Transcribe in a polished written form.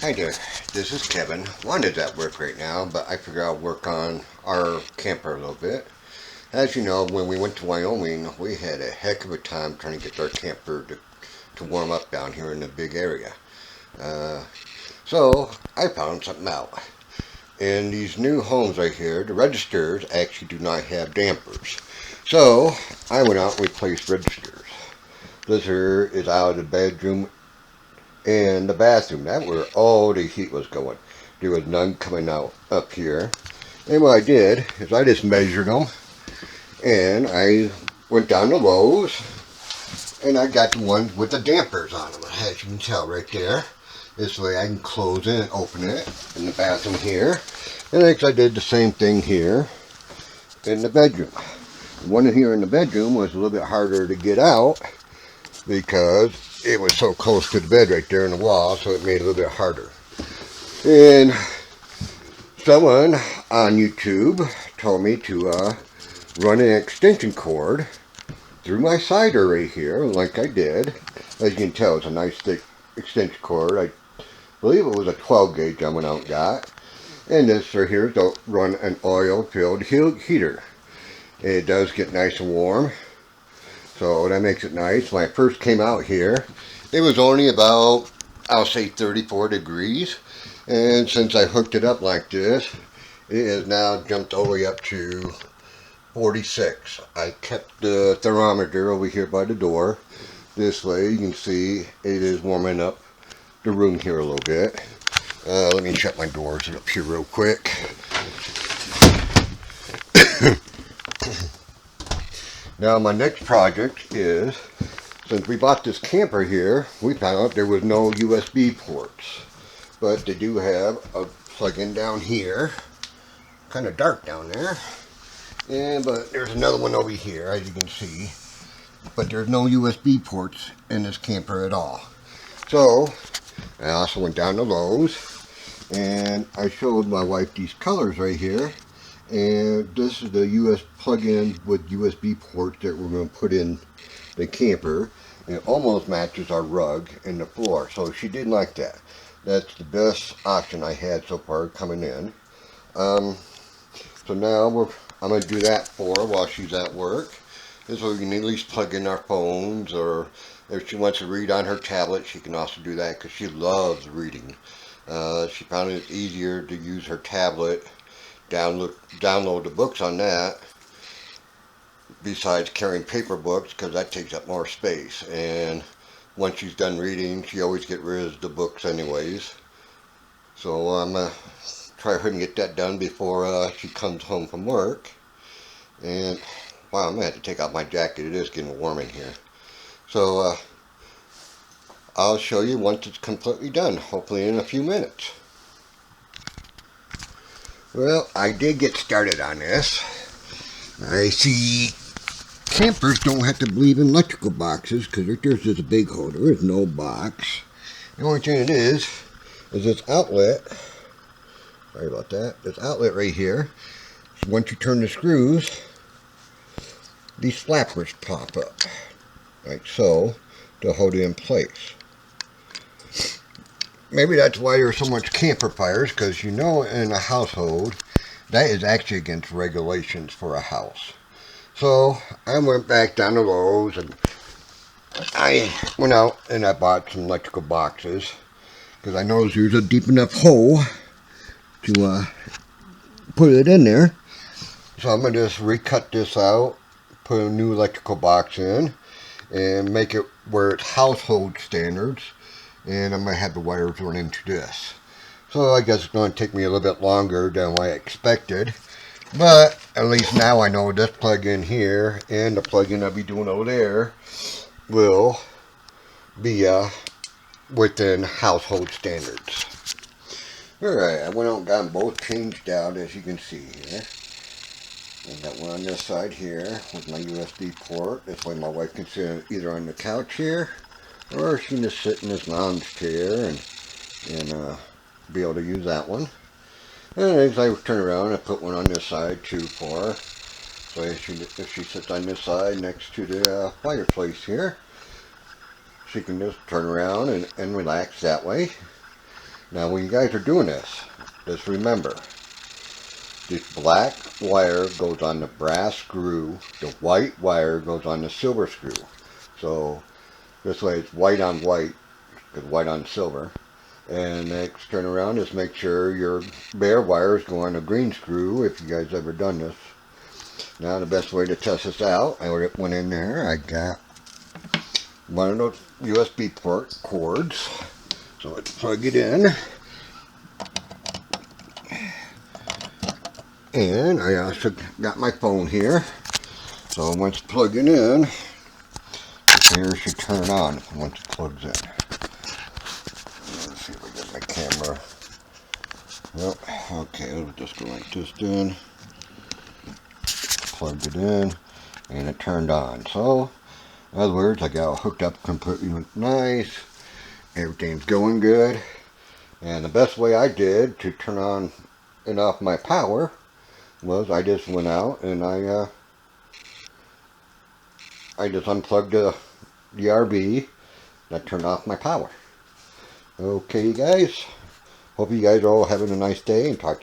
Hi there, this is Kevin. Wanda's at work right now, but I figured I'll work on our camper a little bit. As you know, when we went to Wyoming, we had a heck of a time trying to get our camper to warm up down here in the big area. Uh, so I found something out. In these new homes right here, the registers actually do not have dampers. So I went out and replaced registers. This here is out of the bedroom and the bathroom. That's where all the heat was going. There was none coming out up here. And what I did is I just measured them, and I went down to Lowe's, and I got the ones with the dampers on them, as you can tell right there. This way I can close it and open it in the bathroom here. And I did the same thing here in the bedroom. The one here in the bedroom was a little bit harder to get out because it was so close to the bed right there in the wall, so it made it a little bit harder. And someone on YouTube told me to run an extension cord through my cider right here, like I did. As you can tell, it's a nice thick extension cord. I believe it was a 12 gauge I went out and got. And this right here is to run an oil-filled heater. It does get nice and warm, so that makes it nice. When I first came out here, it was only about, I'll say 34 degrees. And since I hooked it up like this, it has now jumped all the way up to 46. I kept the thermometer over here by the door. This way you can see it is warming up the room here a little bit. Let me shut my doors up here real quick. Now my next project is, since we bought this camper here, we found out there was no USB ports. But they do have a plug-in down here. Kind of dark down there. But there's another one over here, as you can see. But there's no USB ports in this camper at all. So, I also went down to Lowe's, and I showed my wife these colors right here. And this is the US plug-in with USB ports that we're going to put in the camper. It almost matches our rug and the floor, so she didn't like that. That's the best option I had so far coming in. So now I'm going to do that for her while she's at work. This way we can at least plug in our phones, or if she wants to read on her tablet, she can also do that because she loves reading. She found it easier to use her tablet, download the books on that, besides carrying paper books, because that takes up more space. And once she's done reading, she always gets rid of the books anyways. So I'm going to try her and get that done before she comes home from work. And wow, I'm going to have to take out my jacket. It is getting warm in here. So I'll show you once it's completely done, hopefully in a few minutes. Well, I did get started on this. I see campers don't have to believe in electrical boxes, because right there's just a big hole. There is no box. The only thing it is this outlet. Sorry about that. This outlet right here. So once you turn the screws, these flappers pop up, like so, to hold it in place. Maybe that's why there's so much camper fires, because you know in a household, that is actually against regulations for a house. So I went back down to Lowe's, and I went out and I bought some electrical boxes, because I noticed there's a deep enough hole to put it in there. So I'm going to just recut this out, put a new electrical box in, and make it where it's household standards. And I'm going to have the wires run into this. So I guess it's going to take me a little bit longer than what I expected. But at least now I know this plug-in here and the plug-in I'll be doing over there will be within household standards. Alright, I went out and got them both changed out, as you can see here. I got one on this side here with my USB port. This way my wife can sit either on the couch here, or she can just sit in this lounge chair and be able to use that one. And as I turn around, I put one on this side too for her. So if she sits on this side next to the fireplace here, she can just turn around and relax that way. Now when you guys are doing this, just remember, this black wire goes on the brass screw, the white wire goes on the silver screw. So this way it's white on white, because white on silver. And next turn around is make sure your bare wires go on the green screw if you guys ever done this. Now the best way to test this out, I went in there, I got one of those USB port cords. So let's plug it in. And I also got my phone here. So once plugged in, the air should turn on once it plugs in. Let's see if I get my camera. Well, okay, let's just go like this then. Plugged it in, and it turned on. So, in other words, I got it hooked up completely nice. Everything's going good. And the best way I did to turn on and off my power was I just went out and I just unplugged the RB. And I turned off my power. Okay, you guys. Hope you guys are all having a nice day, and talk to you